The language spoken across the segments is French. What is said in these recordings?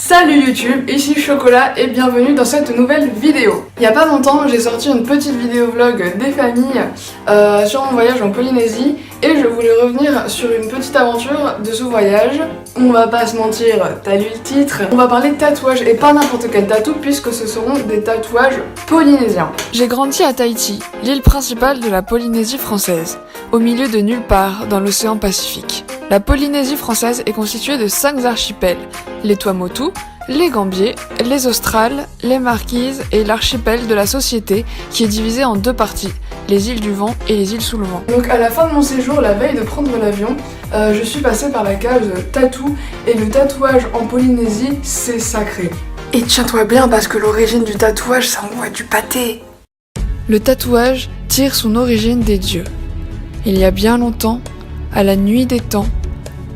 Salut YouTube, ici Chocolat et bienvenue dans cette nouvelle vidéo. Il n'y a pas longtemps, j'ai sorti une petite vidéo vlog des familles sur mon voyage en Polynésie et je voulais revenir sur une petite aventure de ce voyage. On va pas se mentir, t'as lu le titre. On va parler de tatouages et pas n'importe quel tatou puisque ce seront des tatouages polynésiens. J'ai grandi à Tahiti, l'île principale de la Polynésie française, au milieu de nulle part dans l'océan Pacifique. La Polynésie française est constituée de 5 archipels, les Tuamotu, les Gambiers, les Australes, les Marquises et l'archipel de la Société qui est divisé en 2 parties, les îles du Vent et les îles sous le vent. Donc à la fin de mon séjour, la veille de prendre l'avion, je suis passée par la case tatou et le tatouage en Polynésie, c'est sacré. Et tiens-toi bien parce que l'origine du tatouage, ça envoie du pâté. Le tatouage tire son origine des dieux. Il y a bien longtemps, à la nuit des temps,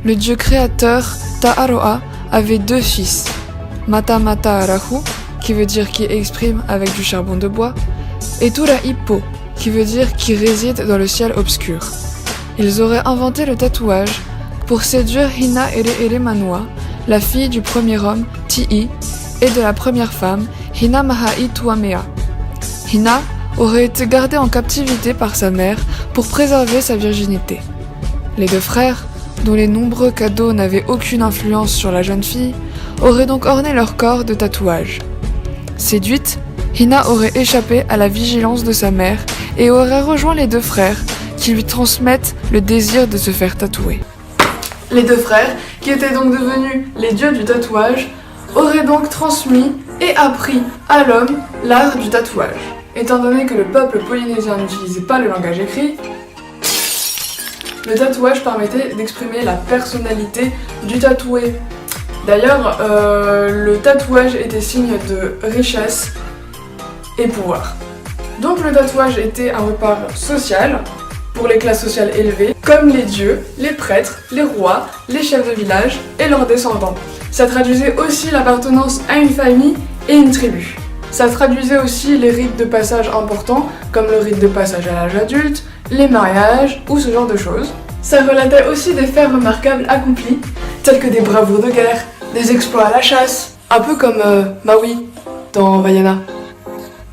le dieu créateur Ta'aroa avait 2 fils, Mata Mata Arahu, qui veut dire qui exprime avec du charbon de bois, et Turaipo, qui veut dire qui réside dans le ciel obscur. Ils auraient inventé le tatouage pour séduire Hina Ere Manua, la fille du premier homme, Ti'i, et de la première femme, Hina Mahai Tuamea. Hina aurait été gardée en captivité par sa mère pour préserver sa virginité. Les 2 frères, dont les nombreux cadeaux n'avaient aucune influence sur la jeune fille, auraient donc orné leur corps de tatouages. Séduite, Hina aurait échappé à la vigilance de sa mère et aurait rejoint les 2 frères qui lui transmettent le désir de se faire tatouer. Les 2 frères, qui étaient donc devenus les dieux du tatouage, auraient donc transmis et appris à l'homme l'art du tatouage. Étant donné que le peuple polynésien n'utilisait pas le langage écrit, le tatouage permettait d'exprimer la personnalité du tatoué. D'ailleurs, le tatouage était signe de richesse et pouvoir. Donc le tatouage était un repère social pour les classes sociales élevées, comme les dieux, les prêtres, les rois, les chefs de village et leurs descendants. Ça traduisait aussi l'appartenance à une famille et une tribu. Ça traduisait aussi les rites de passage importants, comme le rite de passage à l'âge adulte, les mariages ou ce genre de choses. Ça relatait aussi des faits remarquables accomplis, tels que des bravoures de guerre, des exploits à la chasse, un peu comme Maui dans Vaiana.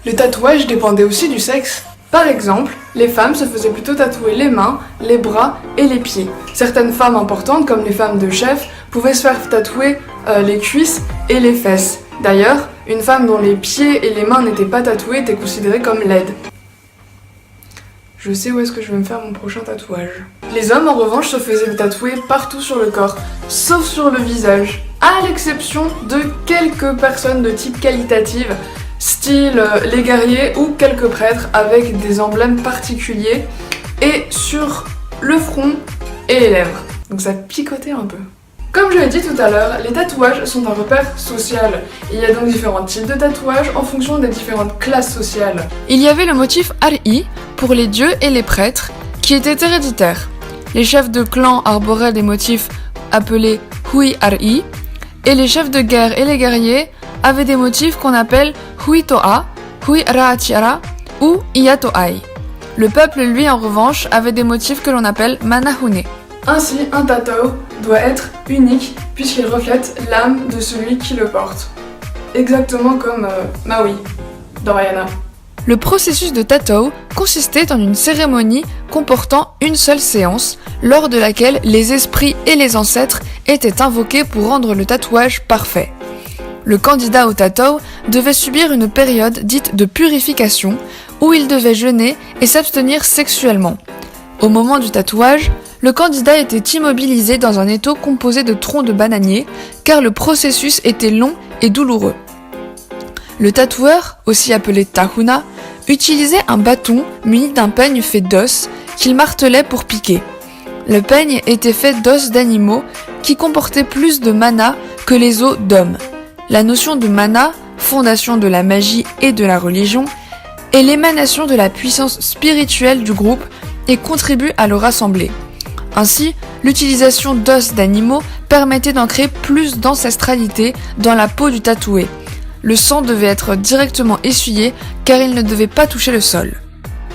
Le tatouage dépendait aussi du sexe. Par exemple, les femmes se faisaient plutôt tatouer les mains, les bras et les pieds. Certaines femmes importantes, comme les femmes de chef, pouvaient se faire tatouer les cuisses et les fesses. D'ailleurs, une femme dont les pieds et les mains n'étaient pas tatoués était considérée comme laide. Je sais où est-ce que je vais me faire mon prochain tatouage. Les hommes, en revanche, se faisaient tatouer partout sur le corps, sauf sur le visage, à l'exception de quelques personnes de type qualitative, style les guerriers ou quelques prêtres avec des emblèmes particuliers, et sur le front et les lèvres. Donc ça picotait un peu. Comme je l'ai dit tout à l'heure, les tatouages sont un repère social. Il y a donc différents types de tatouages en fonction des différentes classes sociales. Il y avait le motif Ari pour les dieux et les prêtres, qui était héréditaire. Les chefs de clan arboraient des motifs appelés Hui Ari, et les chefs de guerre et les guerriers avaient des motifs qu'on appelle Hui Toa, Hui Raatiara ou Iatoai. Le peuple, lui, en revanche, avait des motifs que l'on appelle Manahune. Ainsi, un tatou doit être unique puisqu'il reflète l'âme de celui qui le porte. Exactement comme Maui dans Vaiana. Le processus de tatou consistait en une cérémonie comportant une seule séance, lors de laquelle les esprits et les ancêtres étaient invoqués pour rendre le tatouage parfait. Le candidat au tatou devait subir une période dite de purification, où il devait jeûner et s'abstenir sexuellement. Au moment du tatouage, le candidat était immobilisé dans un étau composé de troncs de bananier, car le processus était long et douloureux. Le tatoueur, aussi appelé tahuna, utilisait un bâton muni d'un peigne fait d'os qu'il martelait pour piquer. Le peigne était fait d'os d'animaux qui comportaient plus de mana que les os d'hommes. La notion de mana, fondation de la magie et de la religion, est l'émanation de la puissance spirituelle du groupe et contribue à le rassembler. Ainsi, l'utilisation d'os d'animaux permettait d'ancrer plus d'ancestralité dans la peau du tatoué. Le sang devait être directement essuyé car il ne devait pas toucher le sol.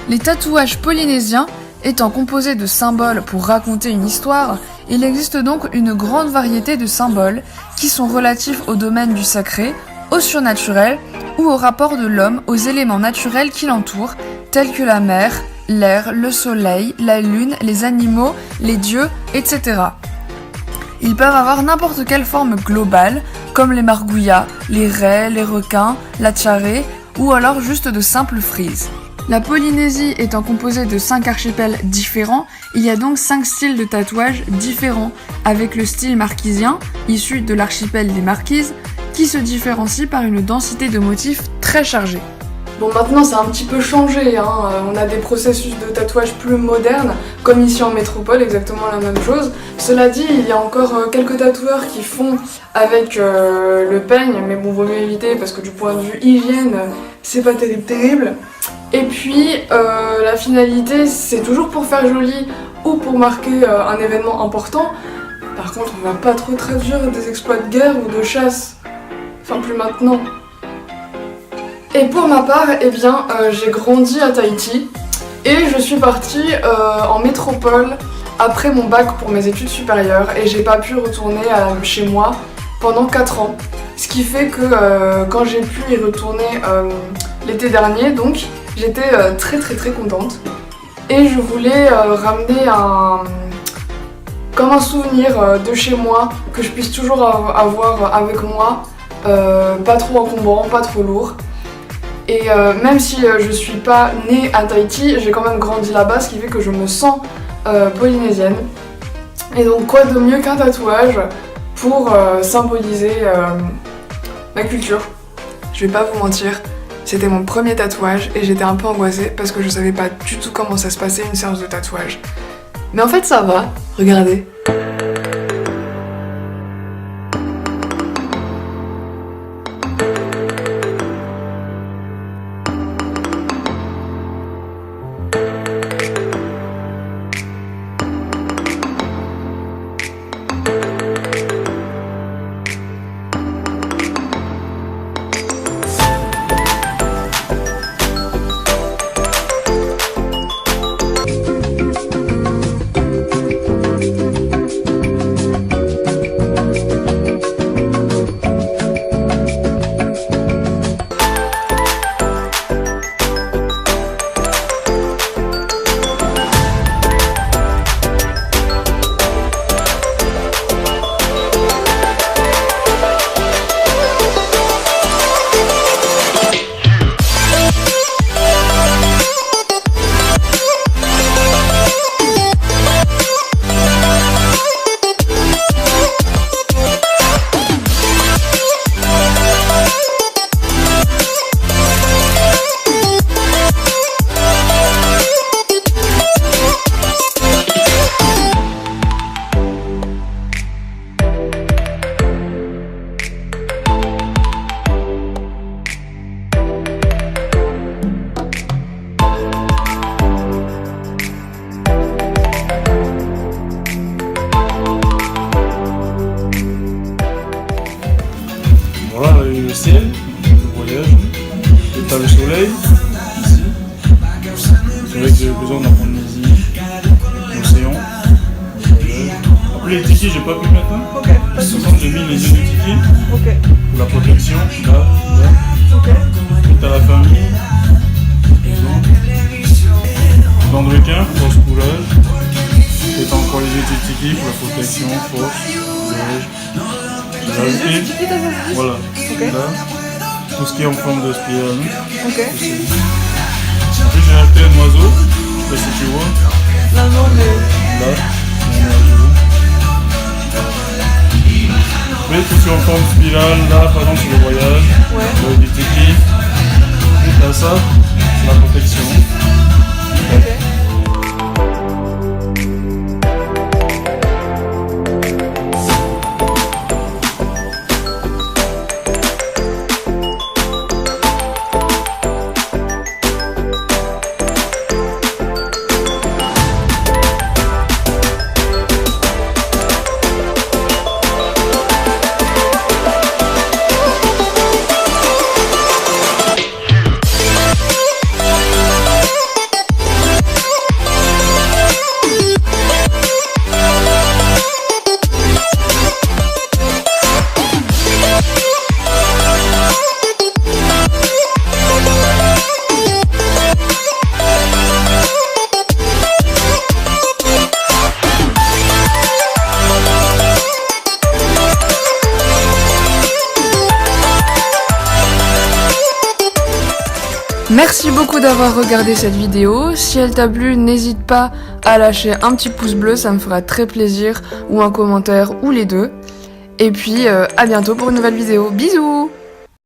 Les tatouages polynésiens Étant composé de symboles pour raconter une histoire, il existe donc une grande variété de symboles qui sont relatifs au domaine du sacré, au surnaturel ou au rapport de l'homme aux éléments naturels qui l'entourent, tels que la mer, l'air, le soleil, la lune, les animaux, les dieux, etc. Ils peuvent avoir n'importe quelle forme globale, comme les margouillas, les raies, les requins, la tcharée, ou alors juste de simples frises. La Polynésie étant composée de 5 archipels différents, il y a donc 5 styles de tatouage différents, avec le style marquisien, issu de l'archipel des Marquises, qui se différencie par une densité de motifs très chargée. Bon, maintenant ça a un petit peu changé, hein. On a des processus de tatouage plus modernes, comme ici en métropole, exactement la même chose. Cela dit, il y a encore quelques tatoueurs qui font avec le peigne, mais bon, vaut mieux éviter parce que du point de vue hygiène, c'est pas terrible. Et puis, la finalité, c'est toujours pour faire joli ou pour marquer un événement important. Par contre, on va pas trop traduire des exploits de guerre ou de chasse. Enfin, plus maintenant. Et pour ma part, eh bien, j'ai grandi à Tahiti et je suis partie en métropole après mon bac pour mes études supérieures et j'ai pas pu retourner chez moi pendant 4 ans. Ce qui fait que quand j'ai pu y retourner l'été dernier, donc, j'étais très contente. Et je voulais ramener comme un souvenir de chez moi, que je puisse toujours avoir avec moi, pas trop encombrant, pas trop lourd. Et même si je suis pas née à Tahiti, j'ai quand même grandi là-bas, ce qui fait que je me sens polynésienne. Et donc quoi de mieux qu'un tatouage pour symboliser ma culture. Je vais pas vous mentir, c'était mon premier tatouage et j'étais un peu angoissée parce que je savais pas du tout comment ça se passait une séance de tatouage. Mais en fait ça va, regardez. Voilà, le ciel, le voyage, t'as le soleil, ici. C'est vrai que j'ai besoin d'Indonésie, l'océan. Après les tikis, j'ai pas pu maintenant. Ok, pas de soucis. J'ai mis les yeux du tiki Ok, pour la protection, là. ok. Et t'as la famille, dans le requin, force courage. Et t'as encore les yeux du tiki pour la protection, force, courage. Les yeux du tiki, t'as choisi? Voilà. Ok. Là, tout ce qui est en forme de spirale. Ok. Ensuite, j'ai acheté un oiseau, je sais pas si tu vois. Là, non, mais. Là, mon oiseau. Mais tout ce qui est en forme de spirale, là, par exemple, sur le voyage, Ouais. du tiki. Et t'as ça, c'est la protection. Ok. Merci beaucoup d'avoir regardé cette vidéo. Si elle t'a plu, n'hésite pas à lâcher un petit pouce bleu, ça me fera très plaisir, ou un commentaire, ou les deux. Et puis à bientôt pour une nouvelle vidéo. Bisous!